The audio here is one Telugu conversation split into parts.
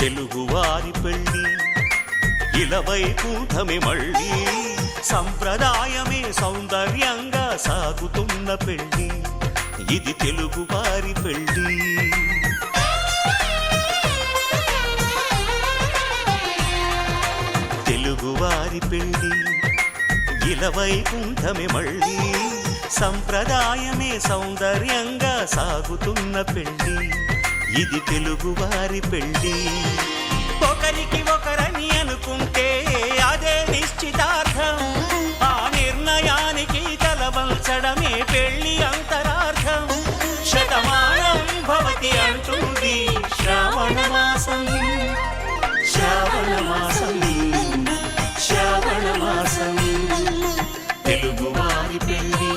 తెలుగువారి పెళ్ళి ఇలవైకుంఠమే మళ్ళీ సంప్రదాయమే సౌందర్యంగా సాగుతున్న పెళ్ళి ఇది తెలుగువారి పెళ్ళి తెలుగువారి పెళ్ళి ఇలవైకుంఠమే మళ్ళీ సంప్రదాయమే సౌందర్యంగా సాగుతున్న పెళ్ళి ఇది తెలుగువారి పెళ్ళి ఒకరికి ఒకరని అనుకుంటే అదే నిశ్చితార్థం ఆ నిర్ణయానికి తలవంచడమే పెళ్ళి అంతరార్థం శతమానం భవతి అంటుంది శ్రావణ మాసం శ్రావణ మాసం శ్రావణ మాసం తెలుగువారి పెళ్ళి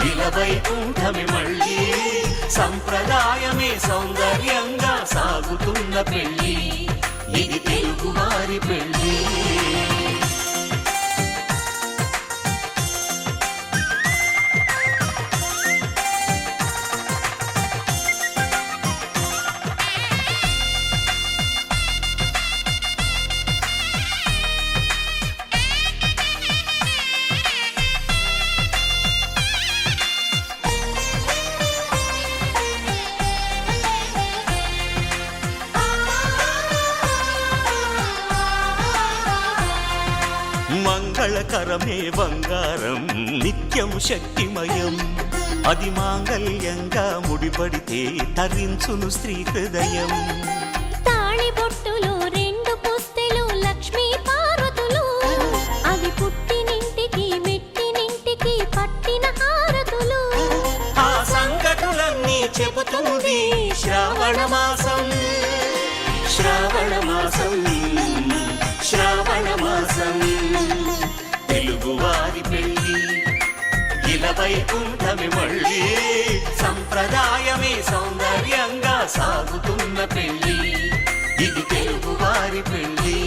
ఇలవైకుంఠమే మళ్ళీ సంప్రదాయమే సౌందర్యంగా సాగుతున్న పెళ్ళి ఇది తెలుగువారి పెళ్ళి మంగళకరమే బంగారం నిత్యం శక్తిమయం అది మాంగళ్యంగా ముడిపడితే తరించును స్త్రీ హృదయం తాళిబొట్టులో రెండు పుస్తెలు లక్ష్మీ పార్వతులు అవి పుట్టినింటికి మెట్టినింటికి పట్టిన హారతులు ఆ సంగతులన్నీ చెబుతుంది శ్రావణ మాసం శ్రావణ మాసం శ్రావణ మాసం తెలుగువారి పెళ్ళి ఇలవైకుంఠమే మళ్ళీ సంప్రదాయమే సౌందర్యంగా సాగుతున్న పెళ్ళి ఇది తెలుగువారి పెళ్ళి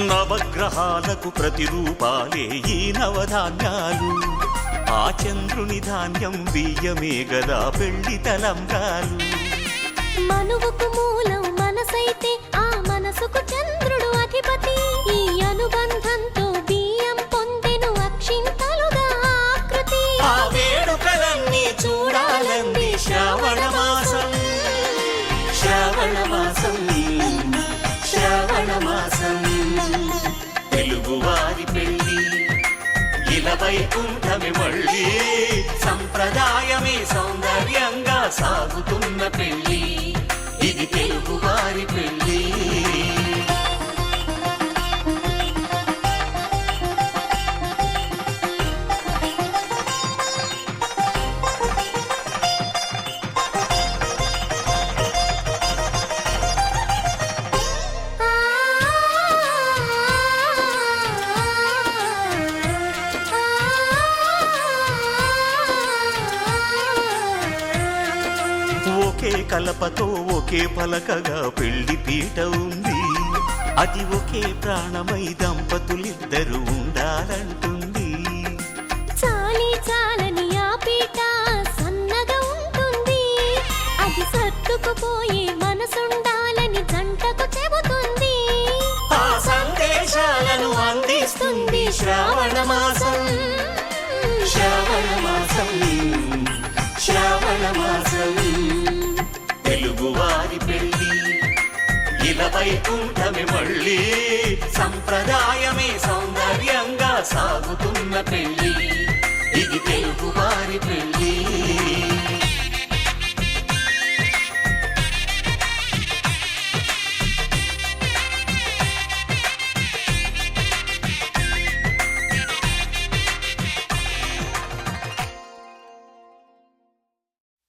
నవగ్రహాలకు ప్రతిరూపాలే ఈ నవధాన్యాలు ఆ చంద్రుని ధాన్యం బియ్యమే గదా పెళ్లి తలంబ్రాలు మనువుకు మూలం మనసైతే ఆ మనసుకు చంద్రుడు అధిపతి ఈ అనుబంధంతో బియ్యం పొందెను అక్షింతలుగా ఆకృతి ఆ వేడుకలన్నీ చూడాలంది శ్రావణ మాసం శ్రావణ మాసం శ్రావణ మాసం తెలుగువారి పెళ్ళి ఇలవైకుంఠమే మళ్ళీ సంప్రదాయమే సౌందర్యంగా సాగుతున్న పెళ్ళి ఇది తెలుగువారి పెళ్ళి ఒకే కలపతో ఒకే పలకగా పెళ్లి పీట ఉంది అది ఒకే ప్రాణమై దంపతులిద్దరూ ఉండాలంటుంది చాలి చాలని ఆ పీట సన్నగా ఉంటుంది అది సర్దుకుపోయే మనసుండాలని జంటకు చెబుతుంది ఆ సందేశాలను అందిస్తుంది శ్రావణ మాసం శ్రావణ మాసం శ్రావణ మాసం తెలుగువారి పెళ్ళి ఇలవైకుంఠమే మళ్ళీ సంప్రదాయమే సౌందర్యంగా సాగుతున్న పెళ్ళి ఇది తెలుగువారి పెళ్ళి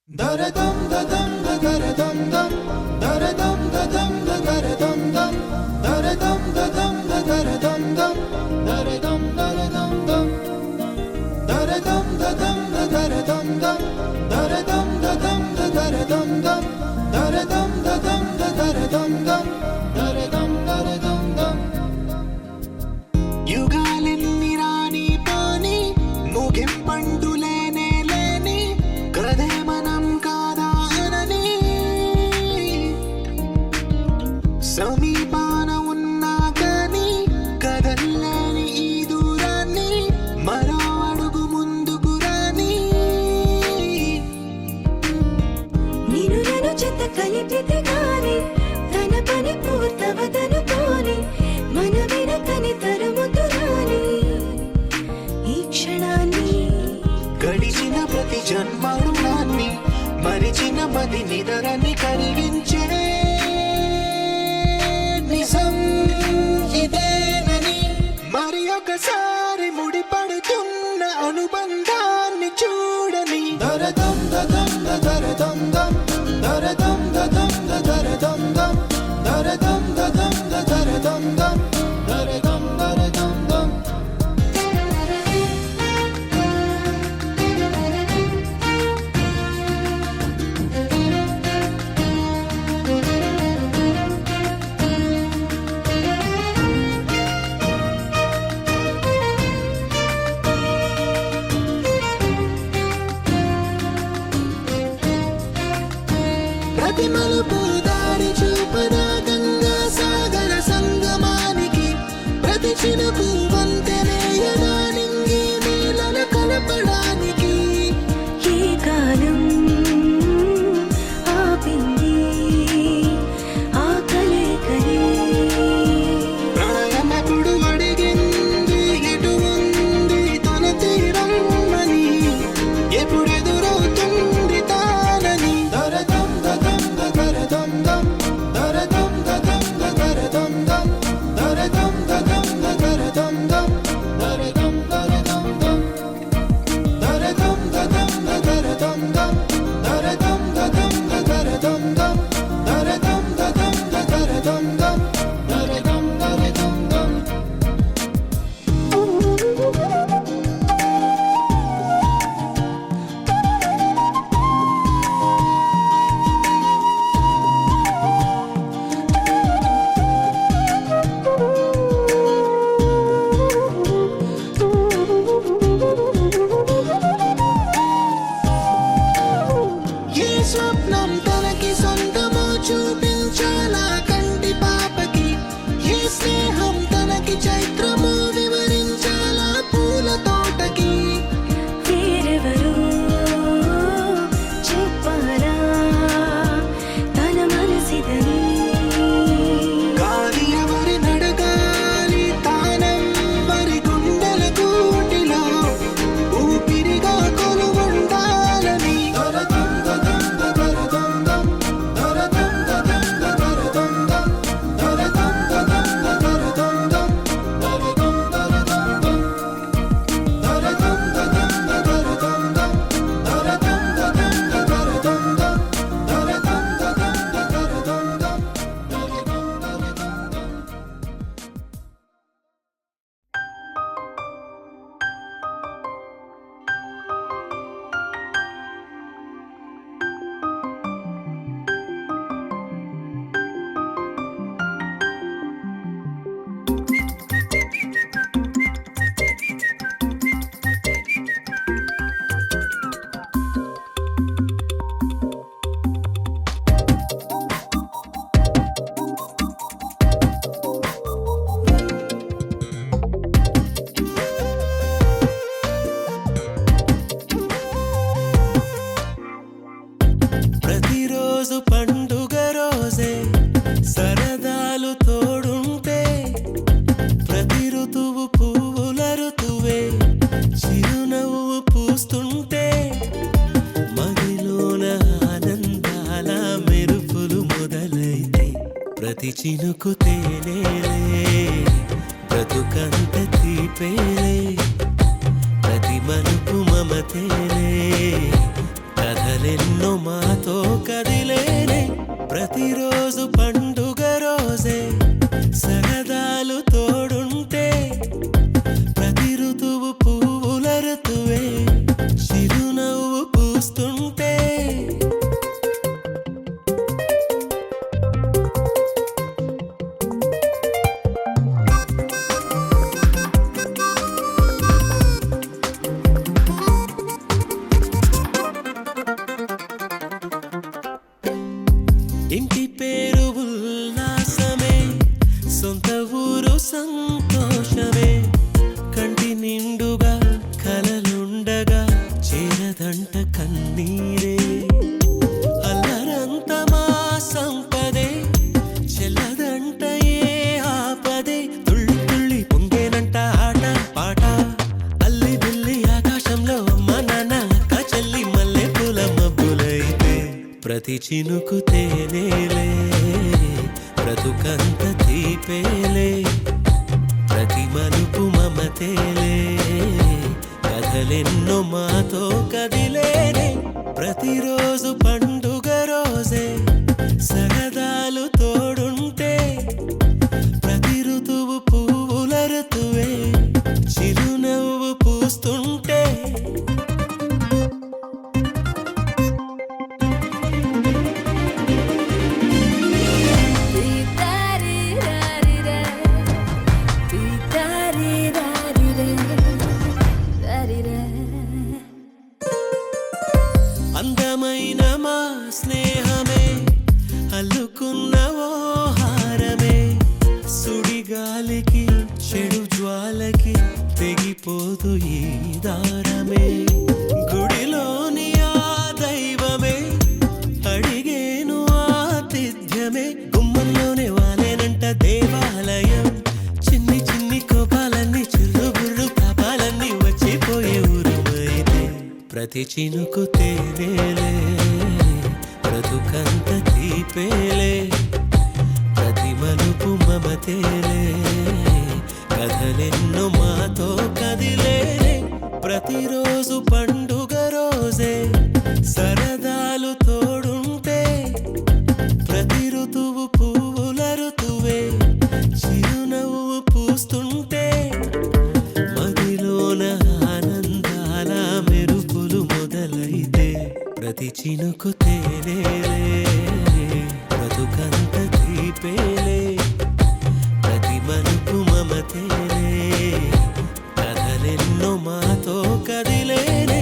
Daradam dadam daradam dam daradam dadam daradam dam daradam dadam daradam dam daradam daradam dam daradam dadam daradam dam daradam dadam daradam dam daradam dadam daradam dam యుగాలెన్ని రాని పాని ముగింపండు లేనే లేని కదే మనం కాదా అనని సమీపాన ఉన్నా కానీ కదల్లేని ఈ దూరాన్ని మరో అడుగు ముందుకు రాని నేను నన్ను చెత్త కలిపితే గాని తన పని పూర్తవదనుకోని మన వెనకని తరుముతురాని ఈ క్షణాన్ని గడిచిన ప్రతి జన్మరుణాన్ని మరిచిన మది నిదరని కరిగించే నిజం ఇదేనని మరి ఒకసారి ముడిపడుతున్న అనుబంధాన్ని చూడని దరదం దదం దరదం దం దరదం దదం దరదం దం దరదం దదం దరదం దం దరదం దరదం దం ప్రతి మలుపు దారి చూపదా గంగా సాగర సంగమానికి ప్రతి చినుకు వంతెనేయదా నింగి నీళ్ళ కలపడానికి ఈ కాలం ఆపింది ఆ కలే ప్రళయమప్పుడు అడిగింది ఎటు ఉంది తన తీరం అని ఎప్పుడెదురవుతుంది తానని దరదం దదం దరదం దం దరదం దదం దరదం దం దరదం దదం దరదం దం దరదం దరదం దం దరదం దదం దరదం దం దరదం దదం దరదం దం దరదం దదం దరదం దం దరదం దరదం దం ఏ స్వప్నం తనకి సొంతమో చూపించాలా కంటి పాపకి ఏ స్నేహం తనకి చైత్రమో వివరించాలా పూల తోటకి వేరెవరు చెప్పారా తన మనసిదని గాలి ఎవరి నడగాలి తానం వరి గుండెల కూటిలో ఊపిరిగా కొలువుండాలని దరదం దదం దరదం దం దరదం దదం దరదం దం దరదం దదం దరదం దం దరదం దరదం దం దరదం దదం దరదం దం దరదం దదం దరదం దం దరదం దదం దరదం దం దరదం దరదం దం ప్రతిరోజు పండుగ రోజే సరదాలు తోడుంటే ప్రతి ఋతువు పువ్వుల ఋతువే చిరునవ్వు పూస్తుంటే మదిలోన ఆనందాల మెరుపులు మొదలైతే ప్రతి చినుకు తేనేలే బ్రతుకంత తీపేలే ప్రతి మలుపు మమతేలే కథలెన్నో మాతో కదిలేనే ప్రతిరోజు పండుగ రోజే సరదాలు తోడుంటే ప్రతి ఋతువు పువ్వుల ఋతువే చిరునవ్వు పూస్తుంటే చినుకు తేనేలే బ్రతుకంత తీపేలే ప్రతి మలుపు మమతేలే కథలెన్నో మాతో కదిలేనే ప్రతిరోజు పండుగ రోజే సరదాలు తోడుంటే ప్రతి ఋతువు పువ్వుల ఋతువే చిరునవ్వు పూస్తుంటే అందమైన మా స్నేహమే అల్లుకున్న ఓ హారమే సుడిగాలికి చెడు జ్వాలకి తెగిపోదు ఈ దారమే గుడిలోని ఆ దైవమే అడిగేను ఆతిథ్యమే గుమ్మంలోనే వాలేనంట దేవాలయం చిన్ని చిన్ని కోపాలన్నీ చిల్లుబుర్రు పాపాలన్నీ వచ్చిపోయే ఊరుమైతే ప్రతి చినుకు తేలేలే బ్రతుకంత తీపేలే ప్రతి మలుపు మమతేలే కథలెన్నో మాతో కదిలేలే ప్రతిరోజు పండుగ రోజే సరదాలు తోడుంటే ప్రతి ఋతువు పువ్వుల ఋతువే చిరునవ్వు పూస్తుంటే మదిలోన ఆనందాల మెరుపులు మొదలైతే ప్రతి చినుకు తేలేలే బ్రతుకంత తీపేలే ప్రతి మలుపు మమతేలే కథలెన్నో మాతో కదిలేనే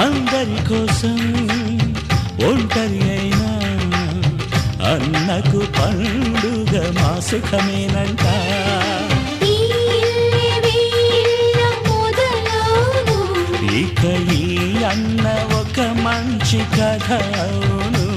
అందరి కోసం ఒంటరి అయినా అన్నకు పండుగ మా సుఖమేనంట ఇక ఈ అన్న ఒక మంచి కథ అవును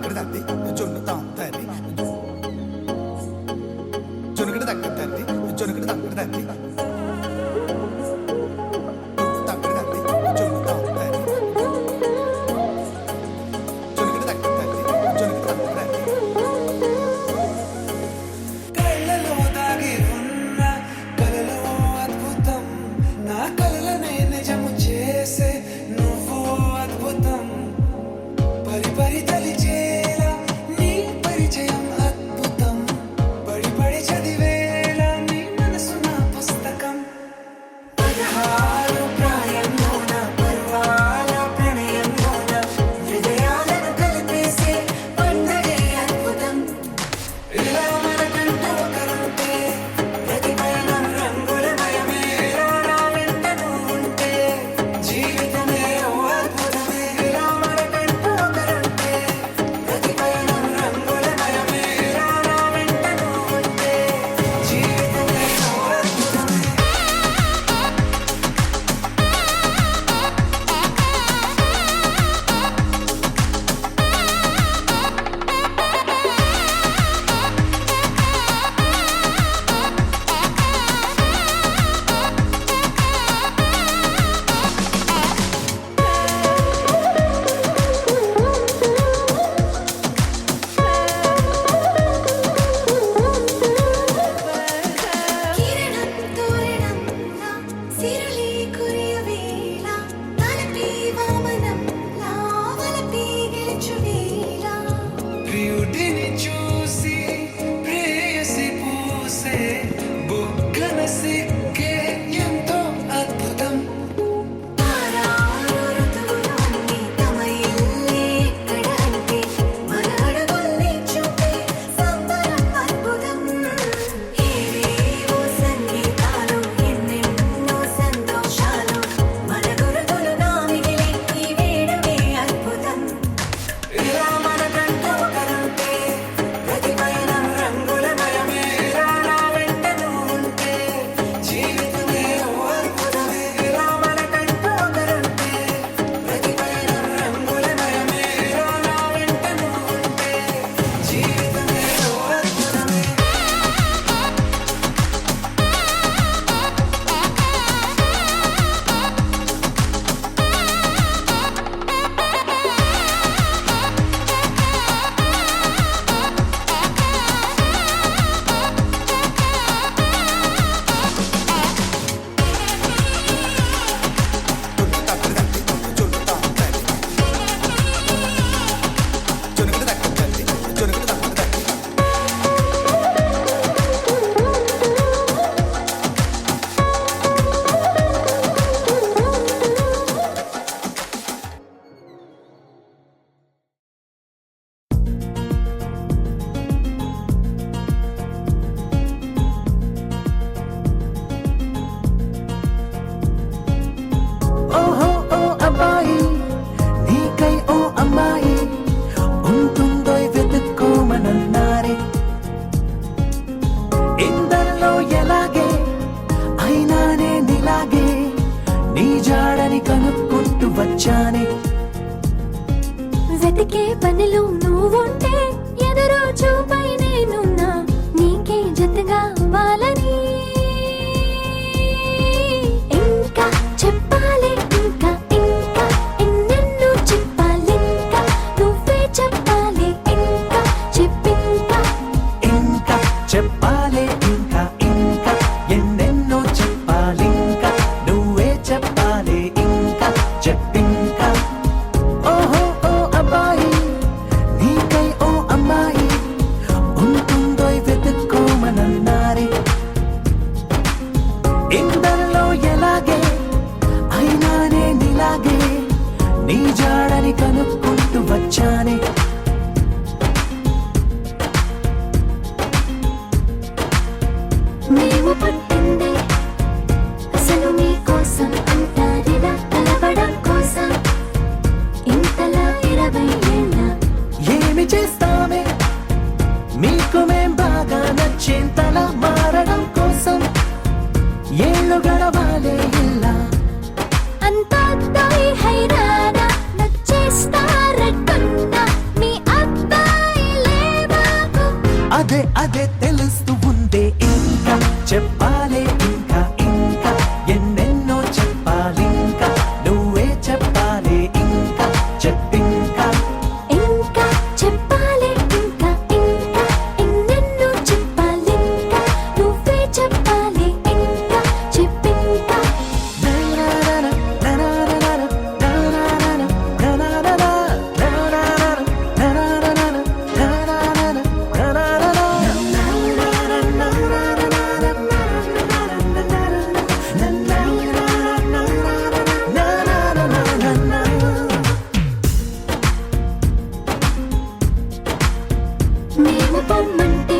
తక్కడి తద్ది జొన్ను తాంతది జొనుకడి తక్కడి తద్ది జొనుకడి తక్కడి తద్ది తక్కడి తద్ది జొన్ను తాంతది జొనుకడి తక్కడి తద్ది జొనుకడి తక్కడి తద్ది కళ్ళలో దాగి ఉన్న కలలో అద్భుతం నా కలలనే నిజము చేసే నువ్వు అద్భుతం పరి పరి తలిచేలా నీ పరిచయం అద్భుతం పడి పడి చదివేలా నీ మనసు నా పుస్తకం 16 ప్రాయంలోన పర్వాల ప్రణయంలోన హృదయాలను కలిపేసే పండగే అద్భుతం ఇలా మనకంటూ ఒకరుంటే ప్రతి పయనం రంగులమయమే ఇలా నా వెంట నువ్వుంటే జీవితమే ఓ అద్భుతమే ఇలా మనకంటూ ఒకరుంటే ప్రతి పయనం రంగులమయమే ఇలా నా వెంట నువ్వుంటే జీవితమే ఓ అద్భుతమే కిరణం తోరణంలా సిరులి కురియవేళ తలపి వామనంలా వలపి గెలుచువేళ ప్రియుడిని చూసి ప్రేయసి పూసే బుగ్గన సిక్కే ఎంతో అద్భుతం ఆరారు ఋతువులోని తమ ఇల్లే ఎక్కడంటే మన అడుగుల్ని చూపే సంబరం అద్భుతం ఏవేవో సంగీతాలు ఎన్నెన్నో సంతోషాలు మన గురుతులుగా మిగిలే ఈ వేడుకే అద్భుతం ఇలా మనకంటూ ఒకరుంటే ప్రతి పయనం రంగులమయమే ఇలా నా వెంట నువ్వుంటే జీవితమే ఓ అద్భుతమే ఇలా మనకంటూ ఒకరుంటే ప్రతి పయనం రంగులమయమే ఇలా నా వెంట నువ్వుంటే జీవితమే ఓ అద్భుతమే ఓహో ఓ అబ్బాయి నీకై ఓ అమ్మాయి ఉంటుందో వెతుక్కోమనన్నారే ఇందరిలో ఎలాగే అయినానే నీలాగే నీ జాడని కనుక్కుంటూ వచ్చానే వెతికే పనిలో నువ్వుంటే ఎదురు చూపై నేనున్నా నీకే జతగా అవ్వాలని ఇంకా చెప్పాలి ఇంకా ఇంకా ఎన్నెన్నో చెప్పాలి ఇంకా నువ్వే చెప్పాలి ఇంకా చెప్పింకా ఇంకా చెప్పాలే ఇంకా ఇంకా ఎన్నెన్నో చెప్పాలింకా నువ్వే చెప్పాలి ఇంకా చెప్పింకా ఓహో ఓ అబ్బాయి నీకై ఓ అమ్మాయి ఉంటుందో వెతుక్కోమనన్నారే ఇందరిలో ఎలాగే అయినానే నీలాగే నీ జాడని కనుక్కుంటూ వచ్చానే మేము పుట్టిందే అసలు మీకోసం అంటారిలా కలవడం కోసం ఇంతలా 20 ఏళ్ళ ఏమి చేస్తామే మీకు మేం బాగా నచ్చేంతలా మారడం కోసం ఏళ్ళు గడవాలే ఇలా అంతా హైరానా నచ్చేస్తారట్టున్నా మీ అత్త అదే తెలుస్తూ ఉందే ఇంకా చెప్పాలే ఇంకా ఇంకా ఎన్నెన్నో చెప్పాలింకా నువ్వే చెప్పాలే ఇంకా చెప్పింకా ఇంకా చెప్పాలి ఇంకా ఇంకా ఎన్నెన్నో చెప్పాలి ఇంకా నువ్వే చెప్పాలి ఇంకా చెప్పింకా మేము పొమ్మంటే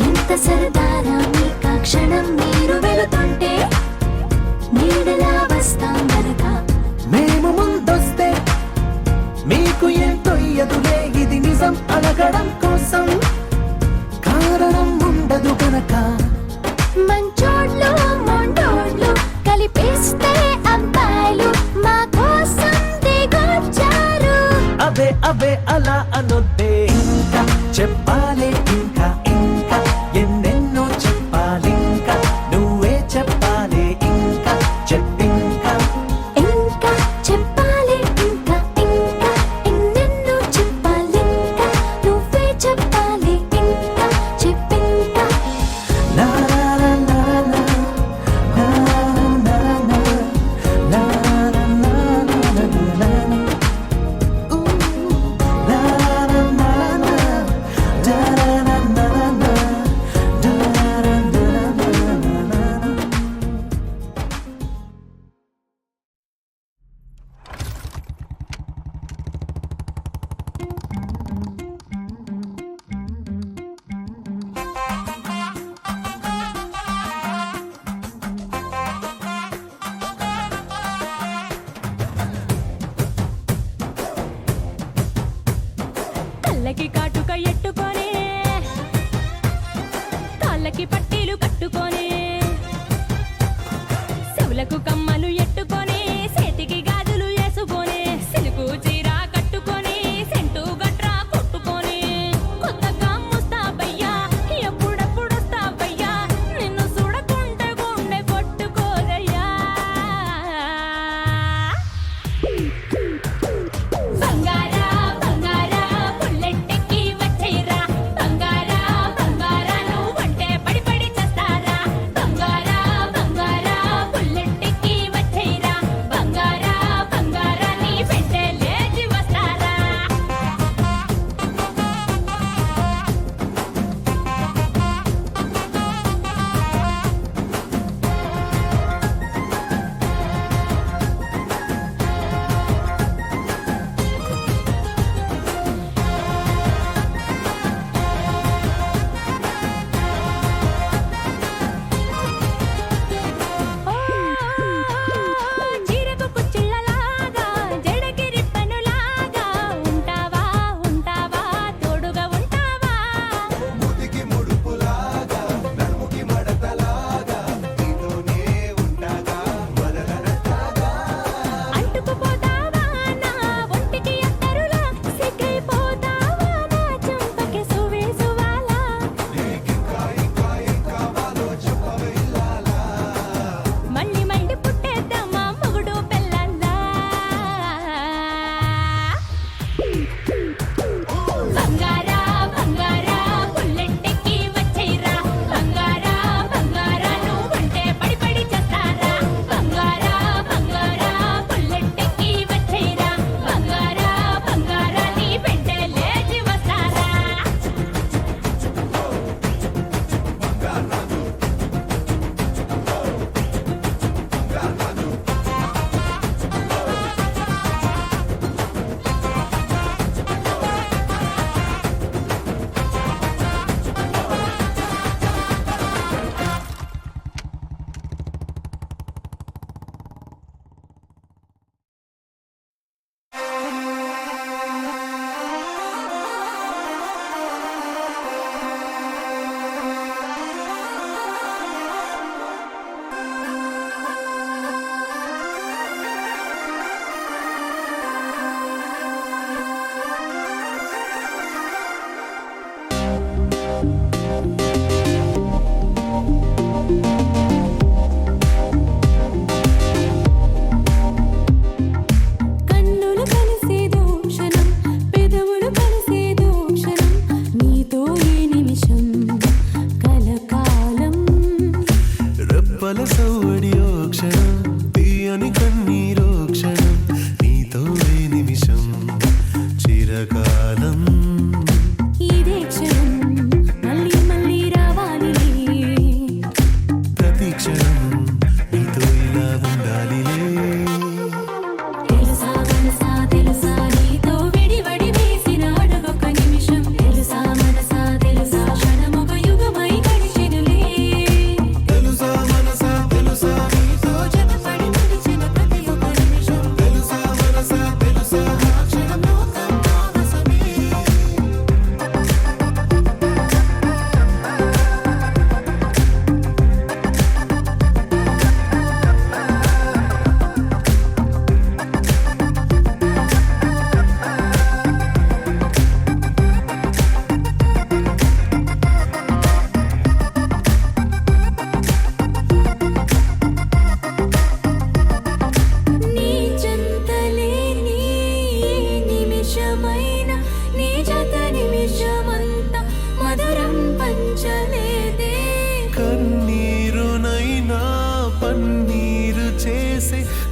ఎంత సరదారా మీకా క్షణం మీరు వెళుతుంటే నీడలా వస్తాం గనక మేము ముందొస్తే మీకు ఎంతో ఎదురే ఇది నిజం అడగడం కోసం కారణం ఉండదు గనక మంచోళ్ళు మొండోళ్ళు కలిపేస్తే అబ్బాయిలు మా కోసం దిగొచ్చారు అవే అవే అలా అనొద్దే ఇంకా చెప్పాలే ఇంకా ఇంకా ఎన్నెన్నో చెప్పాలింకా నువ్వే చెప్పాలే ఇంకా చెప్పింకా ఇంకా చెప్పాలి ఇంకా ఇంకా ఎన్నెన్నో చెప్పాలి ఇంకా నువ్వే చెప్పాలి ఇంకా చెప్పింకా La la la la la la la la la la la la la la la. Ooh, la la la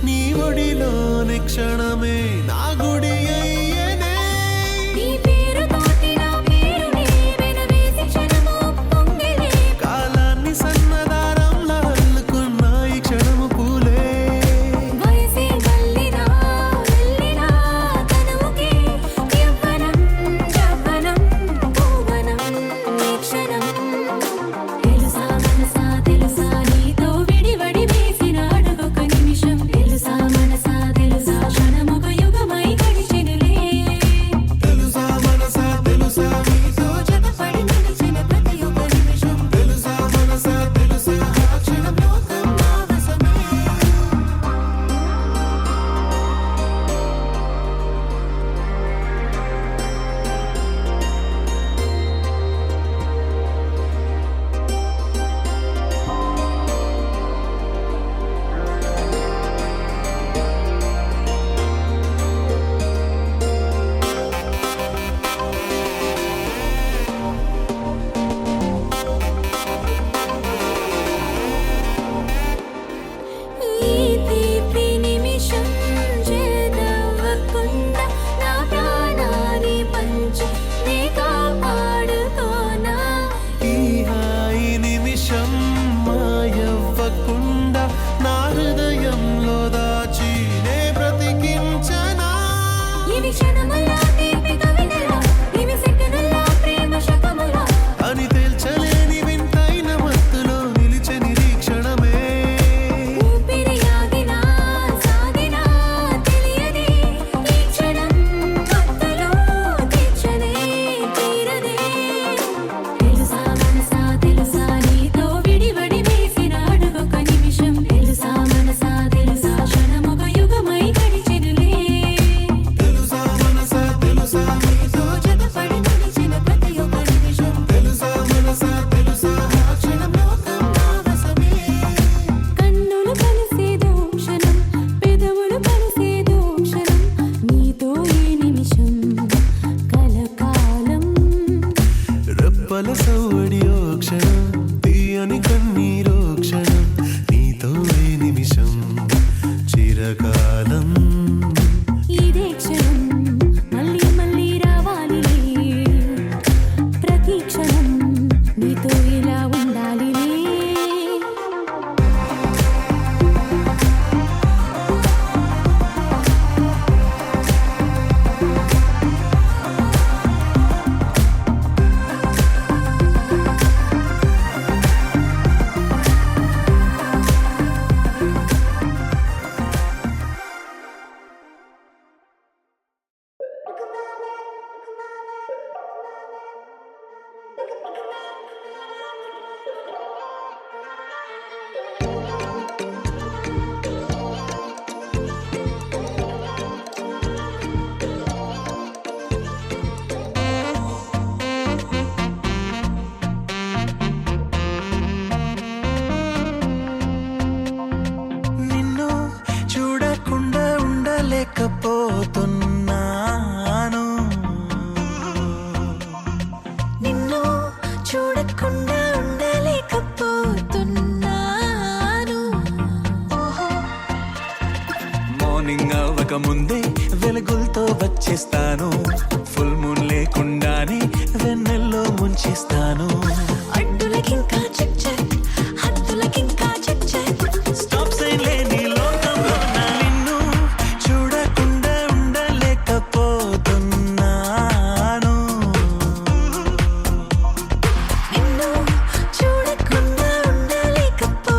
నీ ఒడిలోని క్షణమే నా గుడి అయ్యేనే నీ పేరుతోటి నా పేరుని వెనవేసి క్షణము పొంగిలే కాలాన్ని సన్నదారంలా అల్లుకున్న ఈ క్షణము పూలే వయసే గల్లినా వెళ్ళినా తనువుకే యవ్వనం యవ్వనం పూవనం ఈ క్షణం తెలుసా మనసా తెలుసా నీతో విడివడి వేసిన అడుగొక నిమిషం తెలుసా మనసా తెలుసా క్షణమొక యుగమై గడిచెనులే తెలుసా మనసా తెలుసా నీతో జతపడి నిలిచిన ప్రతి ఒక్క నిమిషం తెలుసా మనసా తెలుసా ఆ క్షణం లోకం నా వశమే ఈ తీపి నిమిషం చేదవ్వకుండా నా ప్రాణాన్ని పంచి నీ కాపాడుకోనా ఈ హాయి నిమిషం మాయవ్వకుండా నా హృదయంలో దాచి నే బ్రతికించనా ఇవి క్షణములా తీపి కవితలా ఇవి సెకనులా ప్రేమ శకములా అని తేల్చలేని వింతైన మత్తులో నిలిచే నిరీక్షణమే ఊపిరి ఆగినా సాగినా తెలియదే ఈ క్షణం మత్తులో తీర్చనే తీరదే తెలుసా మనసా తెలుసా నీతో విడివడి వేసిన అడుగొక నిమిషం తెలుసా మనసా తెలుసా క్షణమొక యుగమై గడిచెనులే తెలుసా మనసా తెలుసా నీతో జతపడి నిలిచిన ప్రతి ఒక్క నిమిషం తెలుసా మనసా తెలుసా ఆ క్షణం లోకం నా వశమే కన్నులు కలిసేదో క్షణం పెదవులు కలిసేదో క్షణం నీతో ఈ నిమిషం కలకాలం రెప్పల సౌడియో క్షణం తీయని కన్నీరో క్షణం నీతో ఈ నిమిషం చిరకాలం ఇదే క్షణం మళ్ళీ మళ్ళీ రావాలిలే ప్రతి క్షణం నీతో ఇలా ఉండాలిలే నిన్ను చూడకుండా ఉండలేకపోతున్నాను నిన్ను చూడకుండా ఉండలేకపోతున్నాను మార్నింగ్ అవ్వక ముందే వెలుగులతో వచ్చేస్తాను ఫుల్ మూన్ లేకుండానే వెన్నెల్లో ముంచేస్తాను అడ్డులకింకా చెక్ చెక్ హద్దులకింకా చెక్ చెక్ స్టాప్ సైన్ లేని లోకంలో నా నిన్ను చూడకుండా ఉండలేకపోతున్నాను నిన్ను చూడకుండా ఉండలేకపోతున్నాను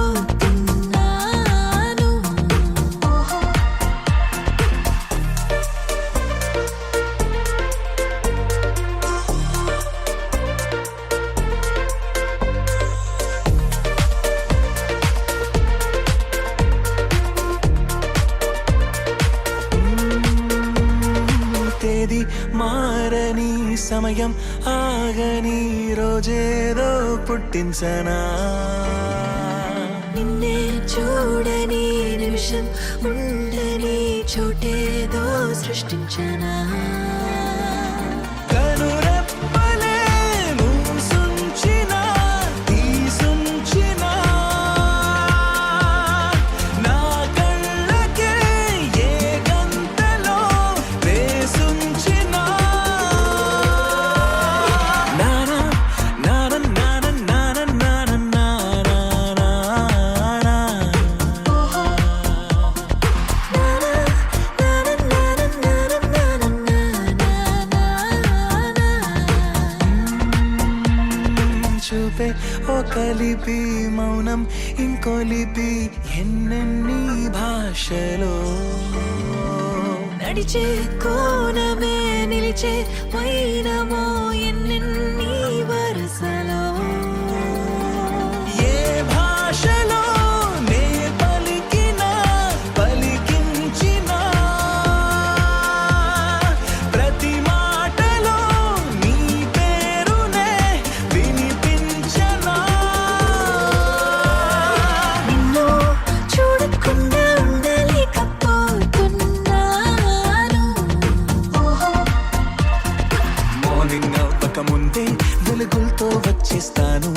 తేదీ మారని సమయం ఆగని రోజేదో పుట్టించనా నిన్నే చూడని నిమిషం ఉండని చోటేదో సృష్టించనా కనురెప్పలే మూసుంచిన తీసుంచిన నా కళ్ళ చూస్తే ఓ కలిపి మౌనం ఇంకో లిపి ఎన్నెన్ని భాషలో నడిచే కోనమే నిలిచే వైనమో ఎన్నెన్ని వరసలో ఏ భాషలో నే పలికినా పలికించినా ప్రతి మాటలో నీ పేరునే వినిపించనా నిన్ను చూడకుండా ఉండలేకపోతున్నాను మార్నింగ్ అవ్వక ముందే వెలుగులతో వచ్చేస్తాను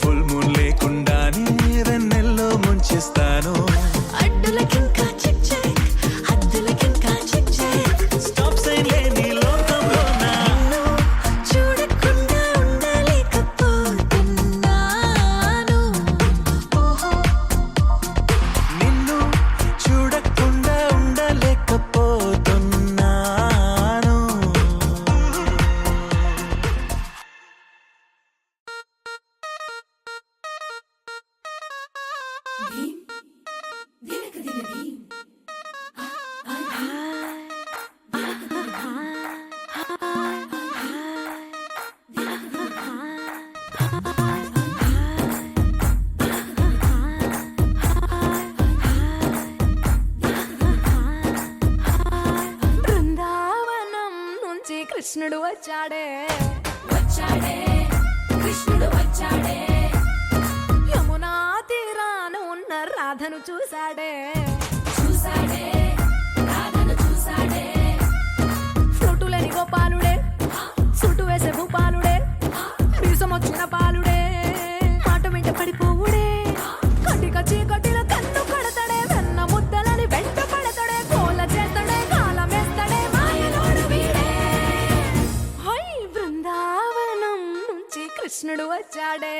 ఫుల్ మూన్ లేకుండానే వెన్నెల్లో ముంచేస్తాను అడ్డులకింకా చెక్ చెక్ హద్దులకింకా చెక్ చెక్ స్టాప్ సైన్ లేని లోకంలో నా నిన్ను చూడకుండా ఉండలేకపోతున్నాను నిన్ను చూడకుండా ఉండలేకపోతున్నాను బృందావనం నుంచి కృష్ణుడు వచ్చాడే యమునా తీరాన ఉన్న రాధను చూశాడే ఫ్రూటులేని గోపాలుడే సుటు వేసే భూపాలుడే వీసమొచ్చిన పాలుడే మాట వెంట పడిపోవుడే కటిక చీకటిలో కన్ను కడతాడే వెన్న ముద్దలని వెంట పడతాడే కోల చేతడే కాలమేస్తాడే మాయలోడు వీడే హై బృందావనం నుంచి కృష్ణుడు వచ్చాడే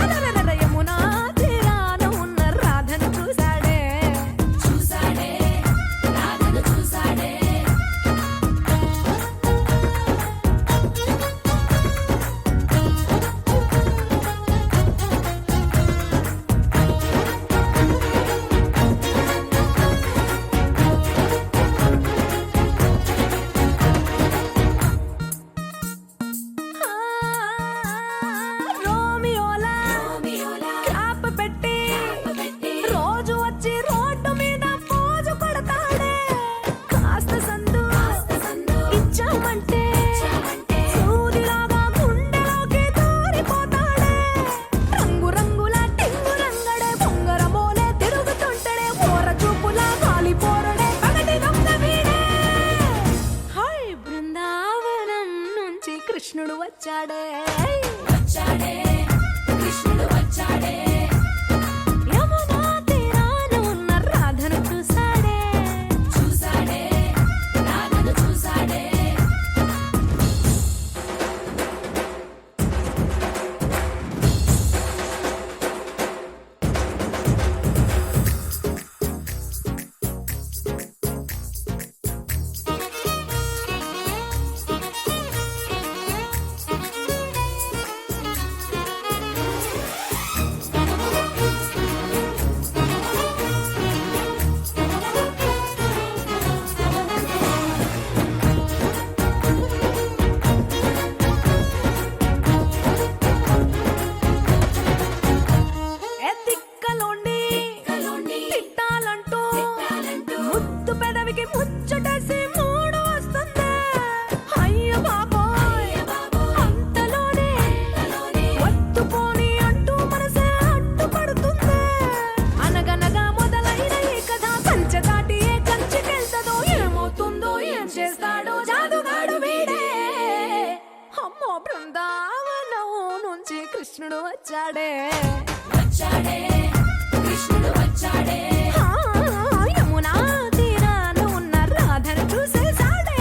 అలరలర యమునా తీరాన ఉన్న రాధను చూశాడే రోమియోలా క్యాప్ పెట్టి రోజు వచ్చి రోడ్డు మీద పోజు కొడతాడే కాస్త సందు ఇచ్చామంటే సూదిలాగా గుండెలోకి దూరిపోతాడే రంగు రంగుల టింగు రంగడే బొంగరమోలే తిరుగుతుంటాడే ఓర చూపులా కాలిపోరడే పగటి దొంగ వీడే హై బృందావనం నుంచి కృష్ణుడు వచ్చాడే యమునా తీరాన ఉన్న రాధను చూశాడే ఏ తిక్కలోండి తిట్టాలంటూ ముద్దు పెదవికి ముచ్చటేసి మూడు వస్తుంది అయ్య బాబోయ్ అంతలోనే ఒత్తుకోని అంటూ మనసే అడ్డుపడుతుంది అనగనగా మొదలైన ఈ కథ కంచె దాటి ఏ కంచెకెళ్తదో ఏమవుతుందో ఏం చేస్తాడో జాదుగాడు వీడే అమ్మో బృందావనం నుంచి కృష్ణుడు వచ్చాడే ఆ, యమునా తీరాన ఉన్న రాధను చూసేశాడే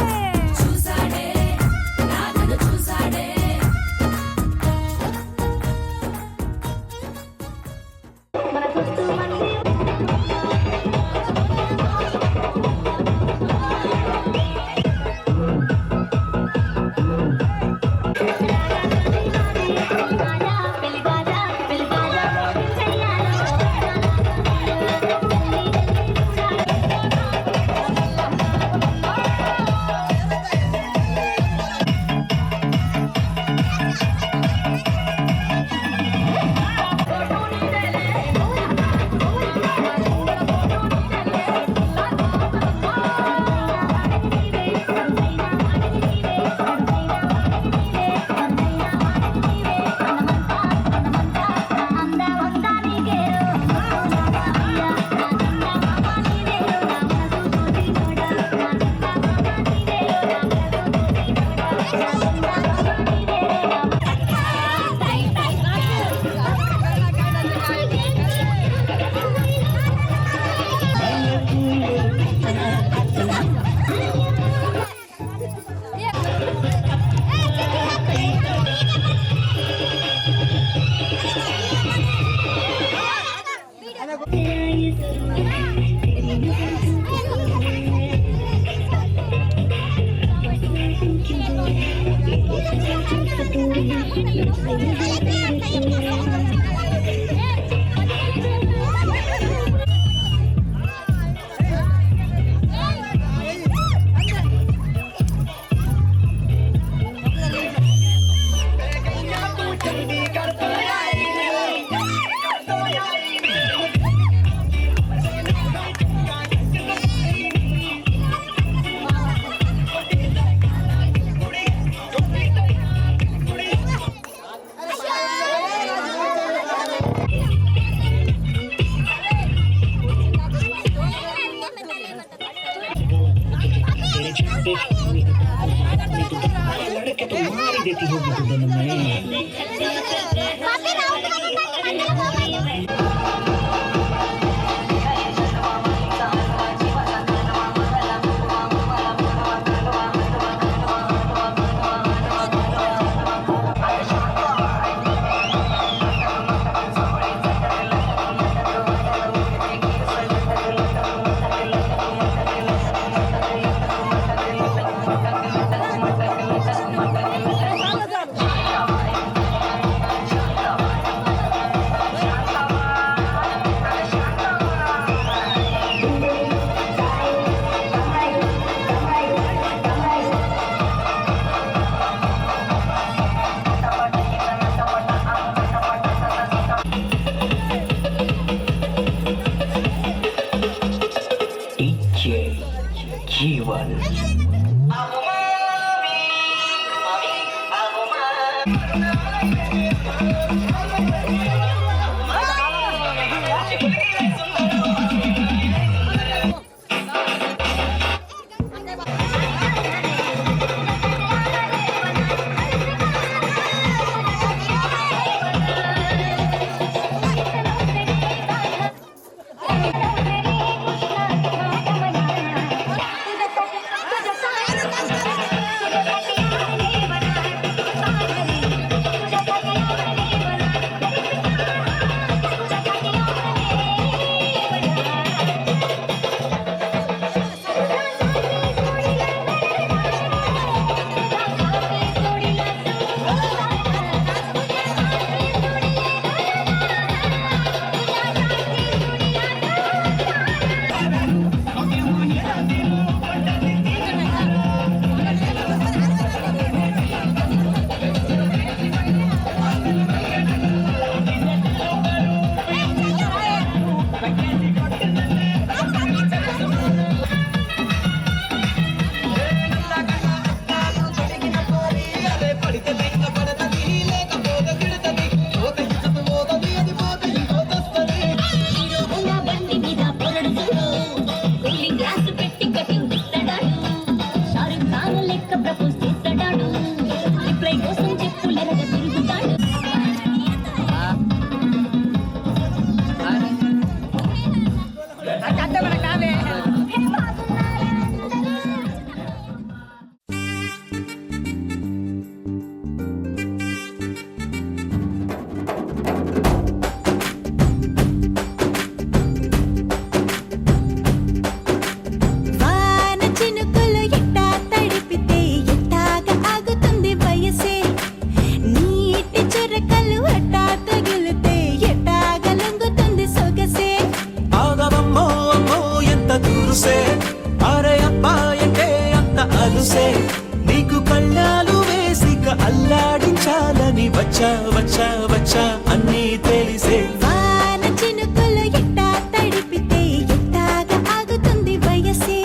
వచ్చా వచ్చా వచ్చా అన్నీ తెలిసే వాన చినుకులు ఎట్టా తడిపితే ఎట్టాగా ఆగుతుంది వయసే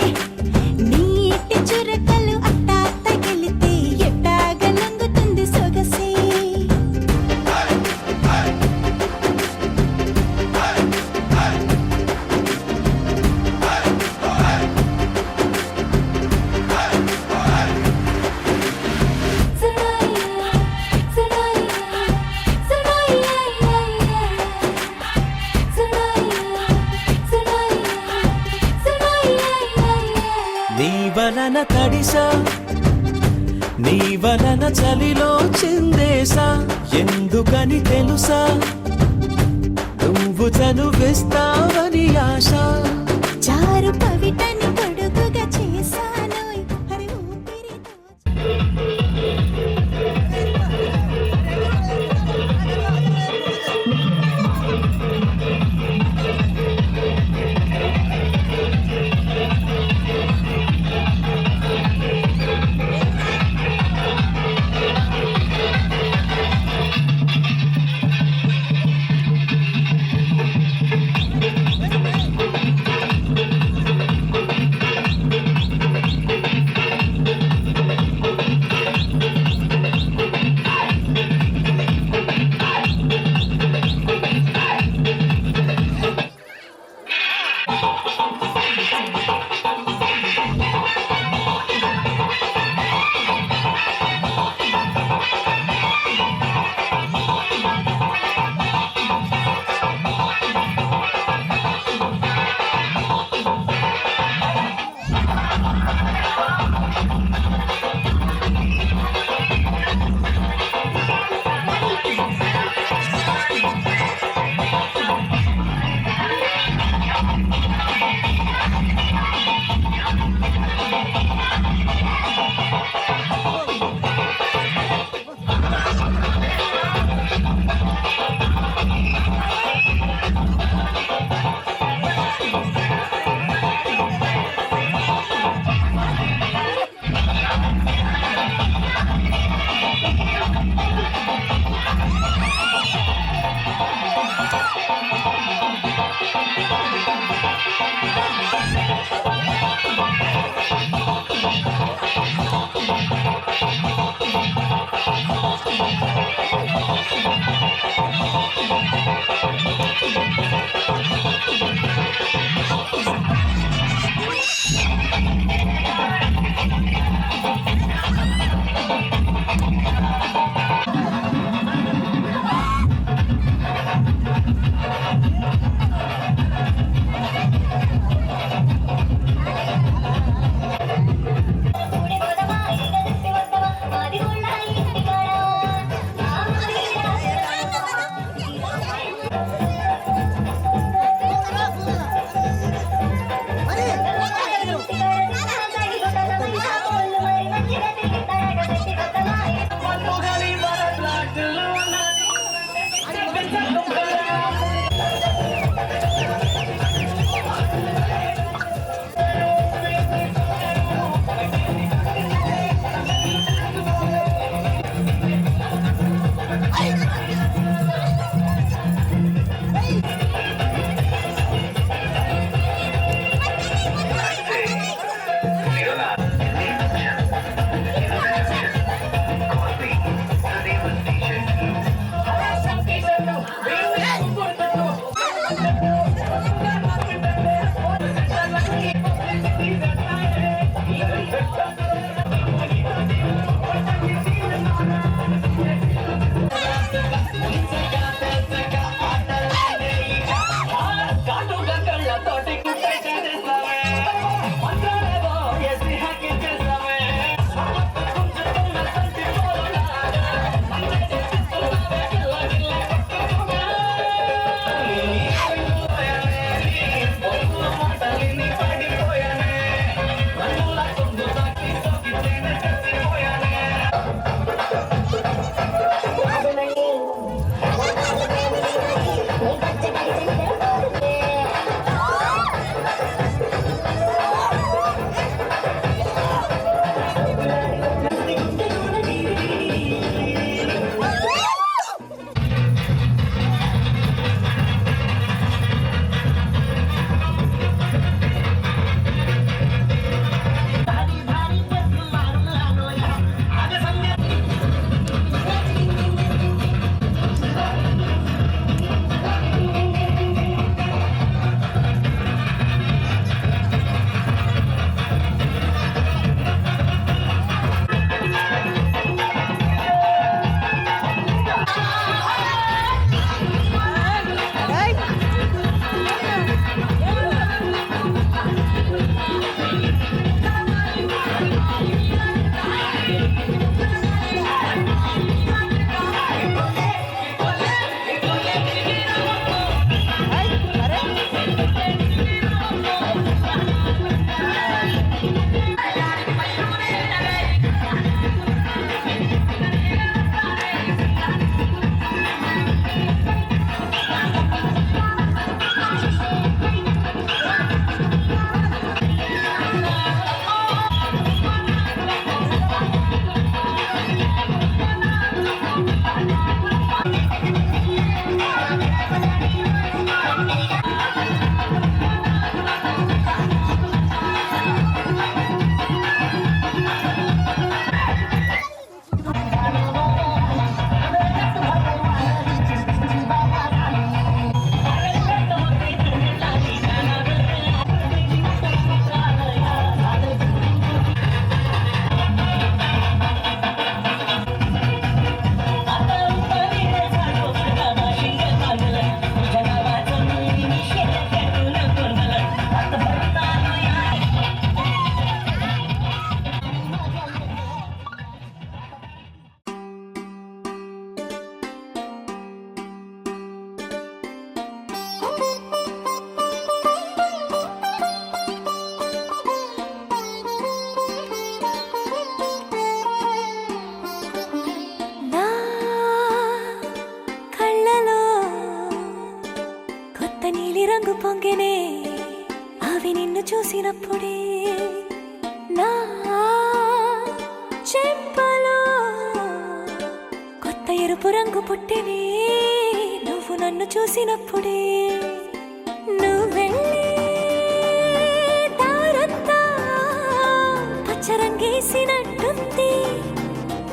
నీటి చురకలు అట్టా తగిలితే ఎట్టాగా లొంగుతుంది సొగసే నీ వలన తడిసా నీ వలన చలిలో చిందేసా ఎందుకని తెలుసా నువ్వు నువ్వు చనువిస్తావని ఆశ చారు పవిటని కొడుకుగా చేశానోయ్ హరి ఊపిరితో రంగు పొంగినే అవి నిన్ను చూసినప్పుడే నా చెంపలో కొత్త ఎరుపు రంగు పుట్టినే నువ్వు నన్ను చూసినప్పుడే నువ్వెళ్ళే దారంతా పచ్చరంగేసినట్టుంది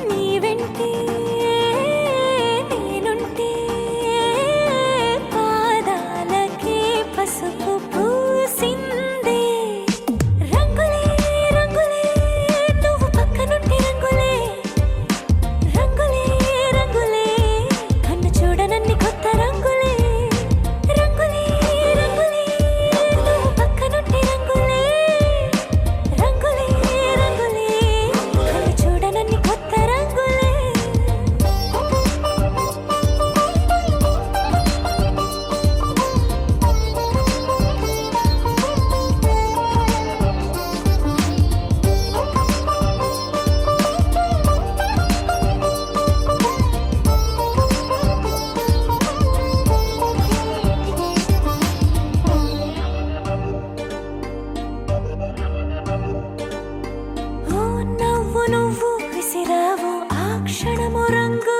నీ వెంటే నేనుంటే పాదాలకే పసుపు పూసిందే రంగులే రంగులే నువ్వు పక్కనుంటే రంగులే రంగులే రంగులే కన్ను చూడనన్ని కొత్త రంగులే రంగులే రంగులే నువ్వు పక్కనుంటే రంగులే రంగులే రంగులే కన్ను చూడనన్ని కొత్త రంగులే ఓ నవ్వు నువ్వు విసిరావు ఆ క్షణము రంగు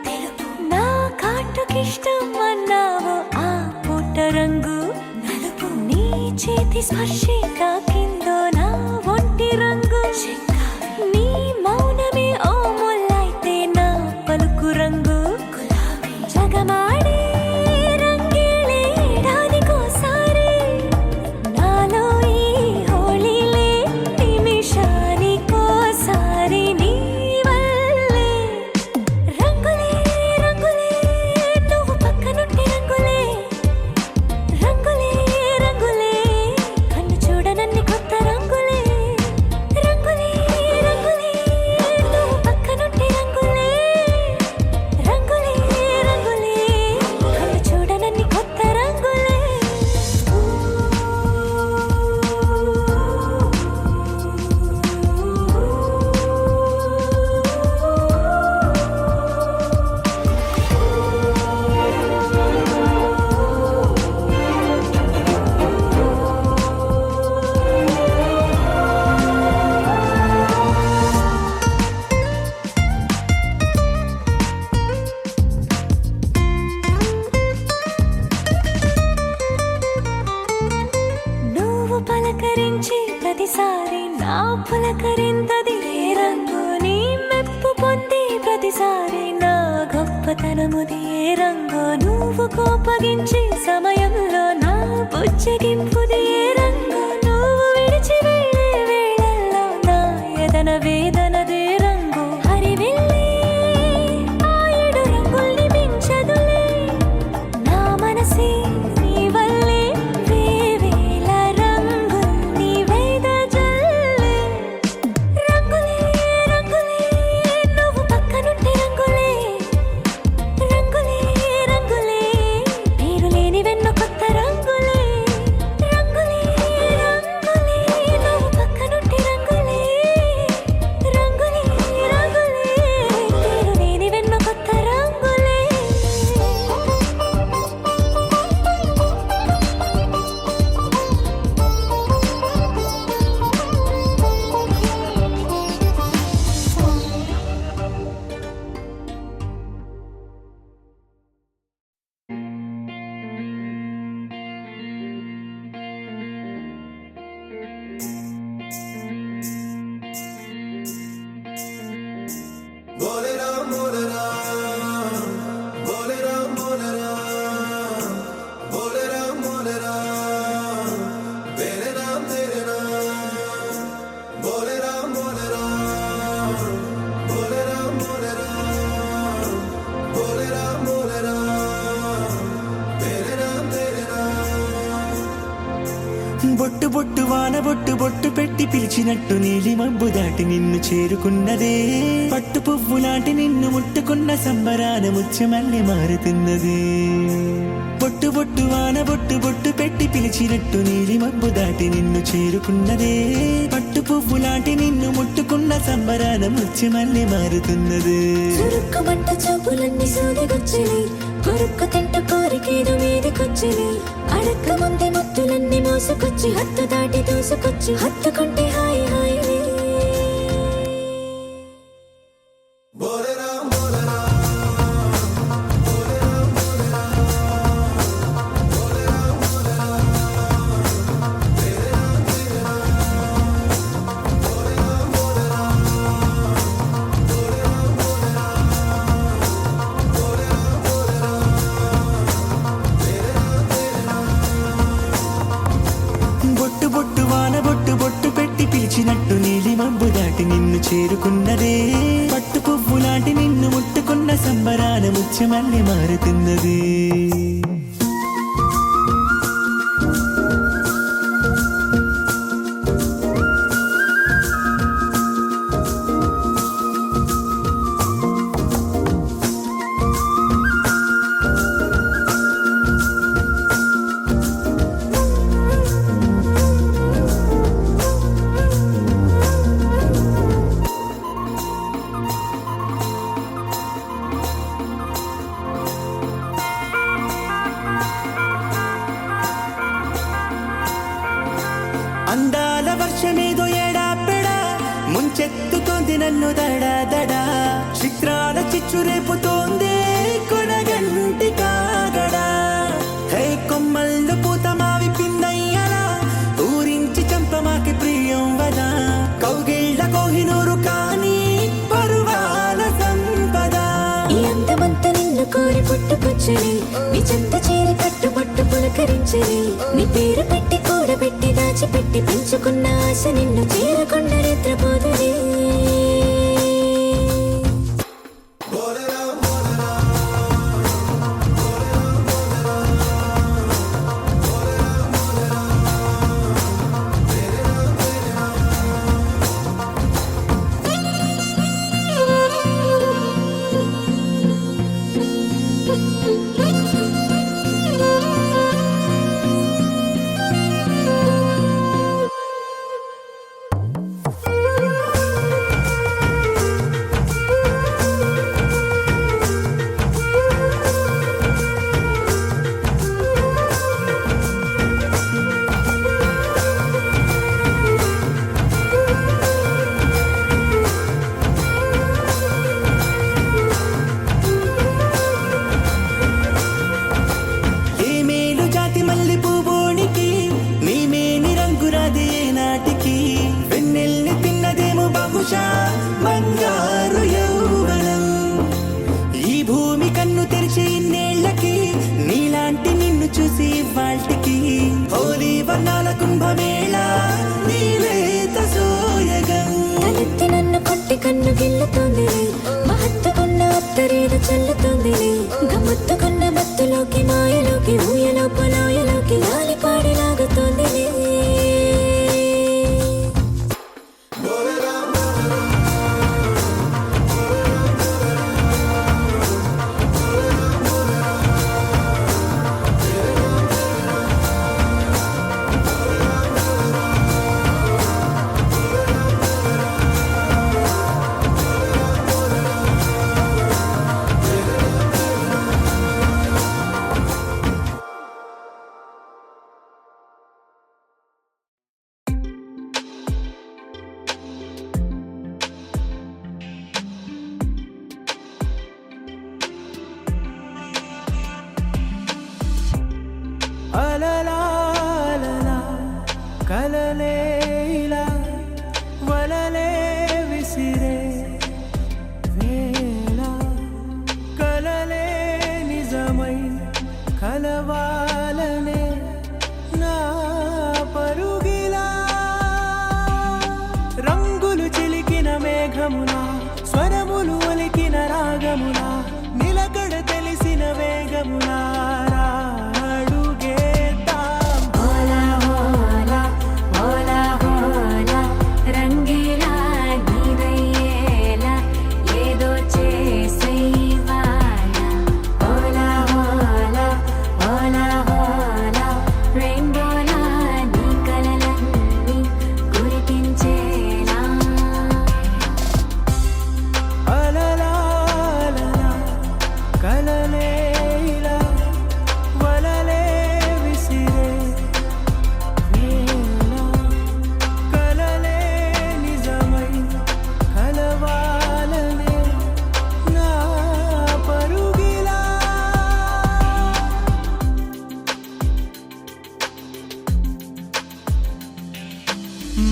తెలుపు నా కాటుకిష్టం అన్నావు ఆ పుట్ట రంగు నలుపు నీ చేతి స్పర్శే తాకిందో నా ఒంటి రంగు నీ మౌనమే ఓ ముల్లైతే నా పలుకు రంగు గులాబీ జగమాడే రంగేలే ఏడాదికోసారి నాలో ఈ హోళీలే నిమిషానికోసారి నీ వల్లే రంగులే రంగులే నువ్వు పక్కనుంటే రంగులే రంగులే రంగులే కన్ను చూడనన్ని కొత్త రంగులే రంగులే రంగులే నువ్వు పక్కనుంటే రంగులే రంగులే రంగులే కన్ను చూడనన్ని కొత్త రంగులే నువ్వు పలకరించి ప్రతిసారి నా పులకరింతది ఏ రంగు నీ మెప్పు పొంది ప్రతిసారి నా గొప్పతనముది ఏ రంగు నువ్వు కోపగించి సమయంలో నా బుజ్జగింపుది ఏ రంగు నువ్వు విడిచి వెళ్ళే వేళల్లో నా ఎదన వేదనదే రంగు హరివిల్లే ఆ ఏడు రంగుల్ని మించదులే నా మనసే నీ వల్లే వేవేల రంగుల్ని వెదజల్లే రంగులే రంగులే నువ్వు పక్కనుంటే రంగులే రంగులే రంగులే పేరు లేని వెన్నో కొత్త రంగులే రంగులే రంగులే నువ్వు పక్కనుంటే రంగులే రంగులే రంగులే పేరు లేని వెన్నో కొత్త రంగులే बोले राम बोले राम बोले राम बोले राम बोले राम बोले राम तेरे नाम बोले राम बोले राम बोले राम बोले राम बोले राम बोले राम तेरे नाम బొట్టు బొట్టు వాన బొట్టు బొట్టు పెట్టి పిలిచినట్టు నీలి మబ్బు దాటి నిన్ను చేరుకున్నదే పట్టు పువ్వు లాంటి నిన్ను ముట్టుకున్న సంబరాన ముత్యమల్లె మారుతున్నది బొట్టు బొట్టు వాన బొట్టు బొట్టు పెట్టి పిలిచినట్టు నీలి మబ్బు దాటి నిన్ను చేరుకున్నదే పట్టు పువ్వు లాంటి నిన్ను ముట్టుకున్న సంబరాన ముత్యమల్లె మారుతున్నది చురుక్కుమంట చూపులన్నీ సూదిగుచ్చిలి కొరుక్కు తింట కోరి కోరికేదో మీదకొచ్చిని అడక్క ముందే ముత్తులన్నీ మోసుకొచ్చి హత్తు దాటి దూసుకొచ్చి హత్తుకుంటే హాయి హాయిలే బొట్టు బొట్టు వాన బొట్టు బొట్టు పెట్టి పిలిచినట్టు నీలి మబ్బు దాటి నిన్ను చేరుకున్నదే పట్టు పువ్వు లాంటి నిన్ను ముట్టుకున్న సంబరాన ముత్యమల్లె మారుతున్నది అందాల వర్షమేదో ఎడాపెడా ముంచెత్తుతోంది నన్ను దడా దడా చిత్రాల చిచ్చు రేపుతోంది కొనగంటి కాగడా హే కొమ్మల్లో పూత మావి పిందయ్యలా ఊరించి చంపమాకి ప్రియం వదా కౌగిళ్ళ కోహినూరు కానీ పరువాల సంపద ఈ అందమంత నిన్ను కోరి పుట్టుకొచ్చని నీ చెంత చేరి కట్టుబట్టు పులకరించని నీ పేరు పెట్టి కూడబెట్టి దాచిపెట్టి పెంచుకున్న ఆశ నిన్ను చేరకుండా నిద్రపోదులే బంగారు యౌవనం ఈ భూమి కన్ను తెరిచి ఇన్నేళ్లకి నీలాంటి నిన్ను చూసి వాల్టికి హోలీ వర్ణాల కుంభమేళ నీలేత సోయగం తలెత్తి నన్ను కొట్టి కన్ను గిల్లుతోంది మహత్తుకున్న అత్తరేలు చల్లుతోంది గమ్మత్తుకున్న మత్తులోకి మాయలోకి ఊయలో పొలాయలోకి లాలిపాడి లాగుతోంది కలలేలా వలలే విసిరే వేళ కలలే నిజమై కలవాలనే నా పరుగిలా రంగులు చిలికిన మేఘములా స్వరములు ఒలికిన రాగములా నిలకడ తెలిసిన వేగములా అడుగేద్దాం. ఓలా ఓలా ఓలా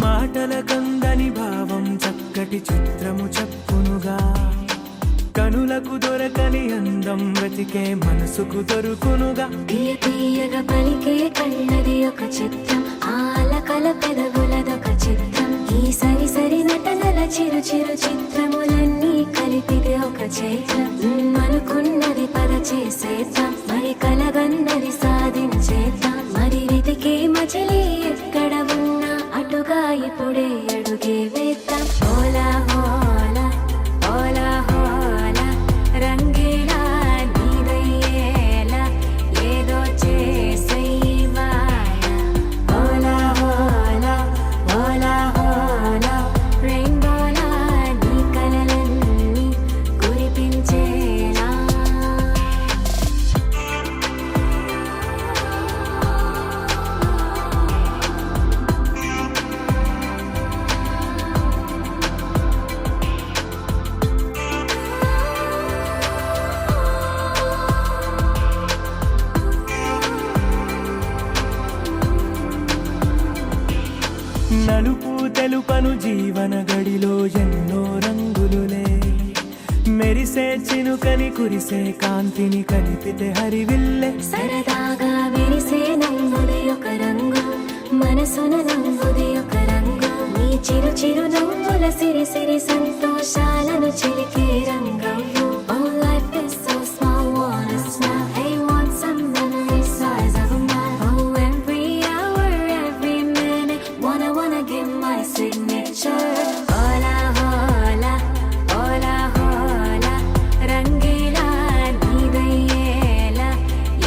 మాటల కందని భావం చక్కటి చిత్రము చెప్పునుగా కనులకు దొరకని అందం వెతికే మనసుకు దొరుకునుగా తీయ తీయగా పలికే కళ్ళది ఒక చిత్రం ఆలకల పెదవులదొక చిత్రం ఈ సరి సరి నటనల చిరు చిరు చిత్రములన్నీ కలిపితే ఒక చైత్రం అనుకున్నది పద చేసేద్దాం మరి కలగన్నది సాధించేద్దాం మరి వెతికే మజిలీ ఎక్కడ ఉన్నా అటుగా ఇప్పుడే అడుగే వేద్దాం ఓలా హోలా ఓలా హోలా రంగేలా నీదయ్యేలా ఏదో చేసేవాల ఓలా హోలా ఓలా హోలా రెయిన్బోలా నీ కలలన్నీ కురిపించేలా నలుపు తెలుపను జీవన గడిలో ఎన్నో రంగులులే మెరిసే చినుకని కురిసే కాంతిని కలిపితే హరివిల్లే సరదాగా విరిసే నవ్వుది ఒక రంగు మనసున నవ్వుది ఒక రంగు నీ చిరు చిరు నవ్వుల సిరి సిరి సంతోషాలను చిలికే రంగం Oh, life is so small, wanna smile. Hey, want some memory size of a mile. Oh, every hour, every minute, wanna give my signature. Hola, hola, hola, hola, రంగేలా నీదయ్యేలా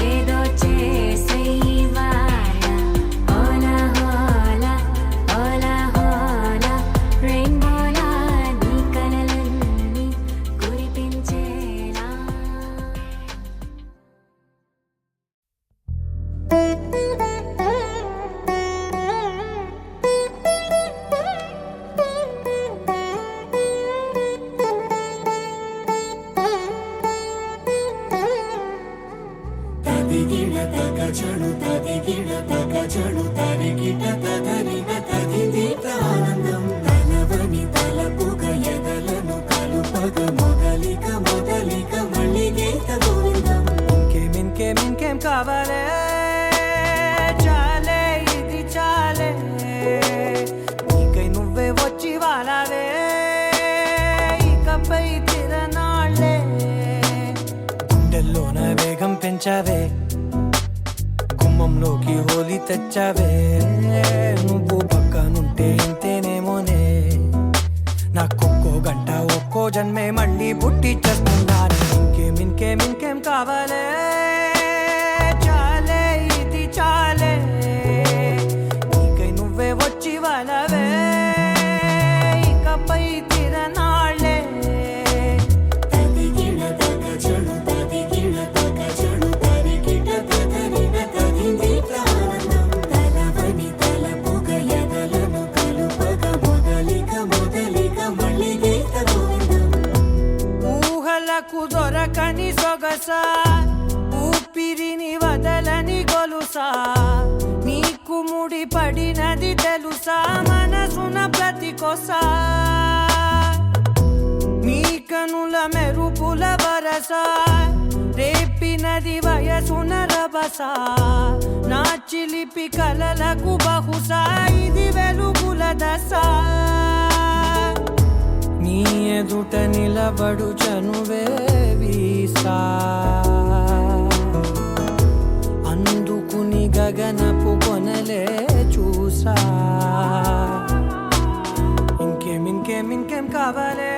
ఏదో చేసేవాల ఓలా హోలా ఓలా హోలా రెయిన్బోలా నీ కలలన్నీ కురిపించేలా తదిగిడ తగచడు తదిగిడ తగచడు తరిగిట తదరిన తదిదీత ఆనందం తలవని తలపుగ ఎదలను కలుపగ మొదలిక మొదలిక మళ్ళీ గీత గోవిందం ఇంకేం కావాలే చాలే ఇది చాలే నీకై నువ్వే వచ్చి వాలావే ఇకపై తిరనాళ్ళే గుండెల్లోన వేగం పెంచావే గుమ్మంలోకి హోలీ తెచ్చావే నువ్వు పక్కనుంటే ఇంతేనేమోనే నాకొక్కో గంట ఒక్కో జన్మే మళ్ళీ పుట్టి చేస్తున్నాను ఇంకేం కావాలే చాలే ఇది చాలే నీకై నువ్వే వచ్చి వాళ్ళవే ఇకపై తిరనాళ్ళే తదిగిడ తగచడు తదిగిడ తగచడు తరిగిట తదరిన తదిదీత ఆనందం తలవని తలపుగ ఎదలను కలుపగ మొదలిక మొదలిక మళ్ళీ గీత గోవిందం ఊహలకు దొరకని సొగసా ఊపిరిని వదలని గొలుసా నీకు ముడి పడినది తెలుసా మనసున ప్రతి కొసా నీ కనుల మెరుపుల వరస రేపినది వయసున రభస నా చిలిపి కలలకు బహుశా ఇది వెలుగుల దశ నీ ఎదుట నిలబడు చనువే వీసా అందుకుని గగనపు కొనలే చూసా ఇంకేం కావాలే